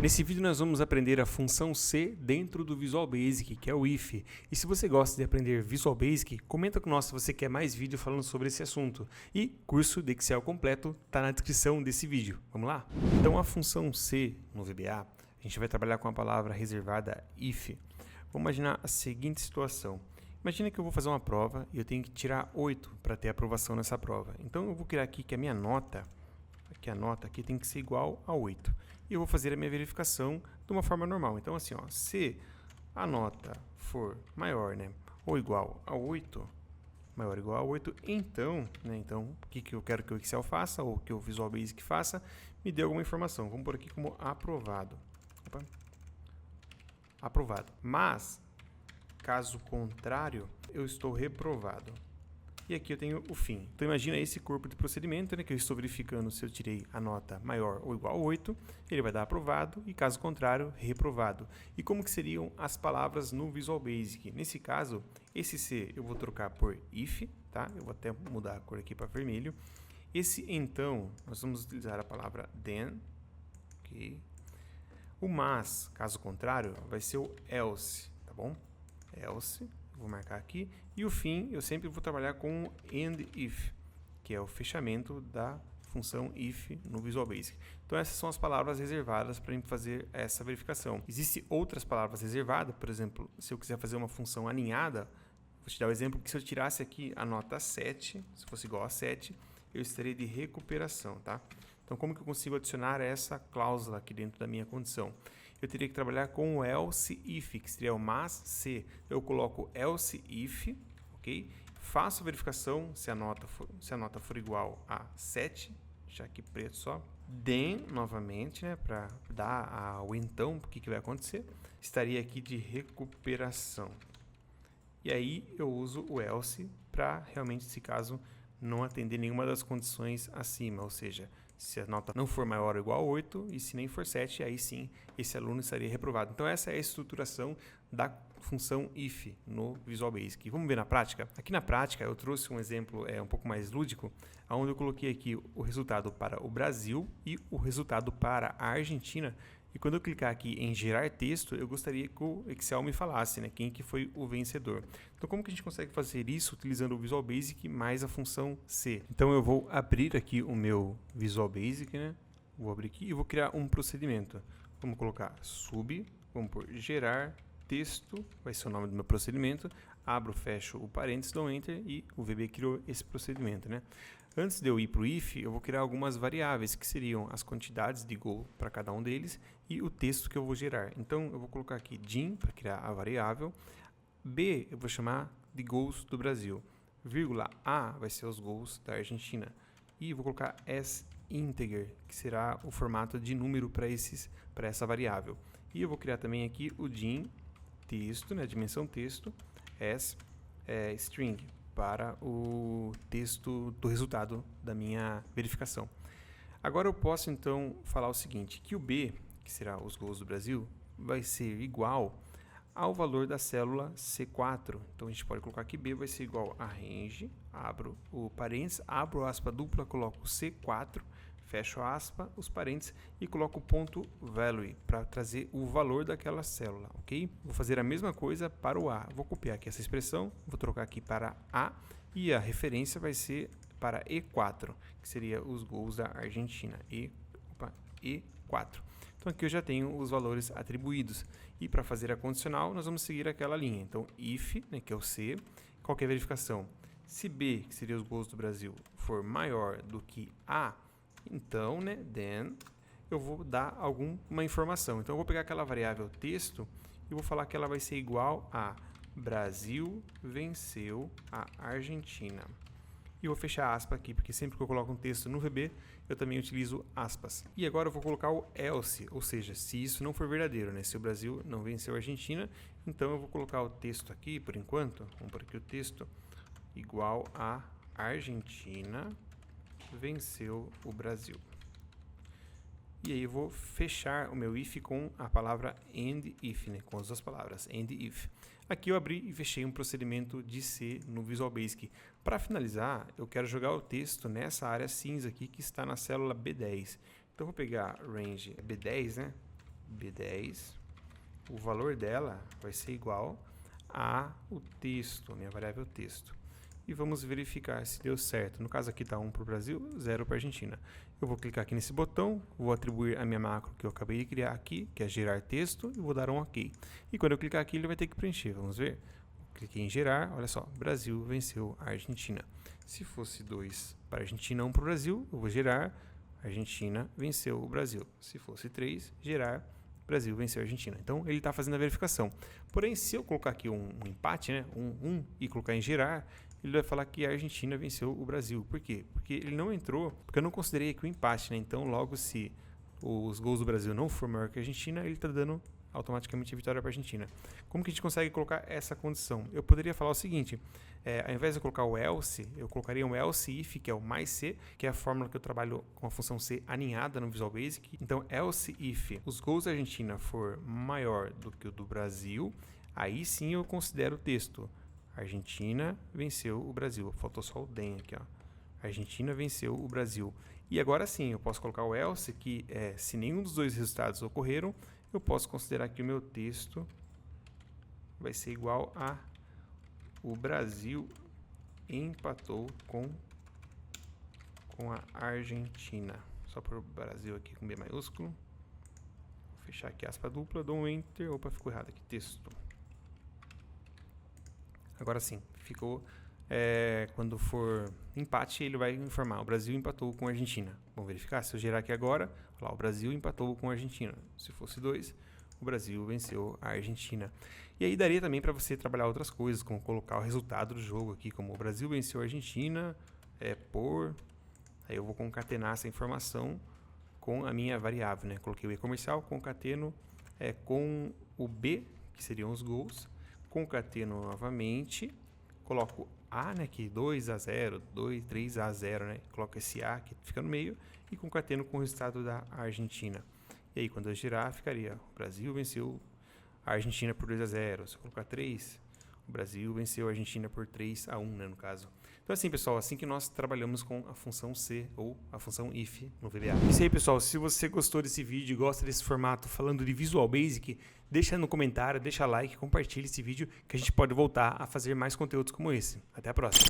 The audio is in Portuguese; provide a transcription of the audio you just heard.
Nesse vídeo nós vamos aprender a função C dentro do Visual Basic, que é o if. E se você gosta de aprender Visual Basic, comenta com nós se você quer mais vídeo falando sobre esse assunto. E curso de Excel completo está na descrição desse vídeo. Vamos lá? Então a função C no VBA, a gente vai trabalhar com a palavra reservada if. Vamos imaginar a seguinte situação. Imagina que eu vou fazer uma prova e eu tenho que tirar 8 para ter aprovação nessa prova. Então eu vou criar aqui que a minha nota, a nota aqui tem que ser igual a 8. E eu vou fazer a minha verificação de uma forma normal. Então assim, ó, se a nota for maior, né, ou igual a 8, maior ou igual a 8, então, então o que eu quero que o Excel faça, ou que o Visual Basic faça, me dê alguma informação. Vamos por aqui como aprovado. Opa. Aprovado. Mas, caso contrário, eu estou reprovado. E aqui eu tenho o fim. Então imagina esse corpo de procedimento, né, que eu estou verificando se eu tirei a nota maior ou igual a 8, ele vai dar aprovado e caso contrário, reprovado. E como que seriam as palavras no Visual Basic? Nesse caso, esse C eu vou trocar por if, tá? Eu vou até mudar a cor aqui para vermelho. Esse então, nós vamos utilizar a palavra then, ok? O mas, caso contrário, vai ser o else, tá bom? Else. Vou marcar aqui. E o fim, eu sempre vou trabalhar com o end if, que é o fechamento da função if no Visual Basic. Então essas são as palavras reservadas para fazer essa verificação. Existem outras palavras reservadas, por exemplo, se eu quiser fazer uma função alinhada, vou te dar o exemplo que se eu tirasse aqui a nota 7, se fosse igual a 7, eu estaria de recuperação, tá? Então como que eu consigo adicionar essa cláusula aqui dentro da minha condição? Eu teria que trabalhar com o else if, que seria o mas se. Eu coloco else if, ok? Faço a verificação se a nota for igual a 7, já aqui preto só. Then, novamente, né, para dar o então, o que vai acontecer, estaria aqui de recuperação. E aí eu uso o else para realmente, nesse caso, não atender nenhuma das condições acima, ou seja, se a nota não for maior ou igual a 8 e se nem for 7, aí sim esse aluno estaria reprovado. Então essa é a estruturação da função if no Visual Basic. Vamos ver na prática? Aqui na prática eu trouxe um exemplo um pouco mais lúdico, onde eu coloquei aqui o resultado para o Brasil e o resultado para a Argentina. E quando eu clicar aqui em gerar texto, eu gostaria que o Excel me falasse, né, quem que foi o vencedor. Então como que a gente consegue fazer isso utilizando o Visual Basic mais a função C? Então eu vou abrir aqui o meu Visual Basic, né? Vou abrir aqui e vou criar um procedimento. Vamos colocar sub, vamos por gerar texto, vai ser o nome do meu procedimento. Abro, fecho o parênteses, dou Enter e o VB criou esse procedimento, né? Antes de eu ir para o if, eu vou criar algumas variáveis que seriam as quantidades de goal para cada um deles e o texto que eu vou gerar. Então, eu vou colocar aqui din para criar a variável, b eu vou chamar de goals do Brasil, vírgula a vai ser os goals da Argentina e vou colocar as integer, que será o formato de número para essa variável. E eu vou criar também aqui o din texto, né, dimensão texto, as string, para o texto do resultado da minha verificação. Agora eu posso então falar o seguinte, que o B, que será os gols do Brasil, vai ser igual ao valor da célula C4. Então a gente pode colocar que B vai ser igual a range, abro o parênteses, abro aspa dupla, coloco C4, fecho aspa, os parênteses e coloco o ponto value para trazer o valor daquela célula, ok? Vou fazer a mesma coisa para o A. Vou copiar aqui essa expressão, vou trocar aqui para A e a referência vai ser para E4, que seria os gols da Argentina. E4. Então aqui eu já tenho os valores atribuídos. E para fazer a condicional, nós vamos seguir aquela linha. Então if, né, que é o C, qualquer verificação. Se B, que seria os gols do Brasil, for maior do que A, então, né, then, eu vou dar alguma informação. Então, eu vou pegar aquela variável texto e vou falar que ela vai ser igual a Brasil venceu a Argentina. E eu vou fechar aspa aqui, porque sempre que eu coloco um texto no VB, eu também utilizo aspas. E agora eu vou colocar o else, ou seja, se isso não for verdadeiro, né, se o Brasil não venceu a Argentina, então eu vou colocar o texto aqui, por enquanto, vamos por aqui o texto, igual a Argentina venceu o Brasil. E aí eu vou fechar o meu if com a palavra end if, né, com as duas palavras, end if. Aqui eu abri e fechei um procedimento de C no Visual Basic. Para finalizar, eu quero jogar o texto nessa área cinza aqui que está na célula B10. Então eu vou pegar range B10, né, B10. O valor dela vai ser igual a o texto, a minha variável texto. E vamos verificar se deu certo. No caso aqui está 1 para o Brasil, 0 para a Argentina. Eu vou clicar aqui nesse botão, vou atribuir a minha macro que eu acabei de criar aqui, que é gerar texto, e vou dar um OK. E quando eu clicar aqui, ele vai ter que preencher. Vamos ver? Cliquei em gerar, olha só, Brasil venceu a Argentina. Se fosse 2 para a Argentina, 1 para o Brasil, eu vou gerar, Argentina venceu o Brasil. Se fosse 3, gerar, Brasil venceu a Argentina. Então, ele está fazendo a verificação. Porém, se eu colocar aqui um empate, né, e colocar em gerar, ele vai falar que a Argentina venceu o Brasil. Por quê? Porque ele não entrou, porque eu não considerei aqui o empate, né? Então, logo se os gols do Brasil não for maior que a Argentina, ele está dando automaticamente a vitória para a Argentina. Como que a gente consegue colocar essa condição? Eu poderia falar o seguinte, ao invés de eu colocar o else, eu colocaria um else if, que é o mais C, que é a fórmula que eu trabalho com a função C aninhada no Visual Basic. Então, else if os gols da Argentina for maior do que o do Brasil, aí sim eu considero o texto. Argentina venceu o Brasil. Faltou só o DEM aqui, ó. Argentina venceu o Brasil. E agora sim, eu posso colocar o else, que é se nenhum dos dois resultados ocorreram, eu posso considerar que o meu texto vai ser igual a o Brasil empatou com a Argentina. Só por Brasil aqui com B maiúsculo. Vou fechar aqui aspa dupla, dou um Enter. Opa, ficou errado aqui, texto. Agora sim, ficou... quando for empate, ele vai informar, o Brasil empatou com a Argentina. Vamos verificar, se eu gerar aqui agora, lá, o Brasil empatou com a Argentina. Se fosse 2, o Brasil venceu a Argentina. E aí daria também para você trabalhar outras coisas, como colocar o resultado do jogo aqui, como o Brasil venceu a Argentina, aí eu vou concatenar essa informação com a minha variável, né? Coloquei o E comercial, concateno com o B, que seriam os gols, concateno novamente, coloco A, né, que 2-0, 3-0, né, coloco esse A que fica no meio e concateno com o resultado da Argentina. E aí, quando eu girar, ficaria o Brasil venceu a Argentina por 2-0. Se eu colocar 3, o Brasil venceu a Argentina por 3-1, né, no caso. Então, assim, pessoal, assim que nós trabalhamos com a função C ou a função if no VBA. Isso aí, pessoal. Se você gostou desse vídeo e gosta desse formato falando de Visual Basic, deixa no comentário, deixa like, compartilha esse vídeo que a gente pode voltar a fazer mais conteúdos como esse. Até a próxima.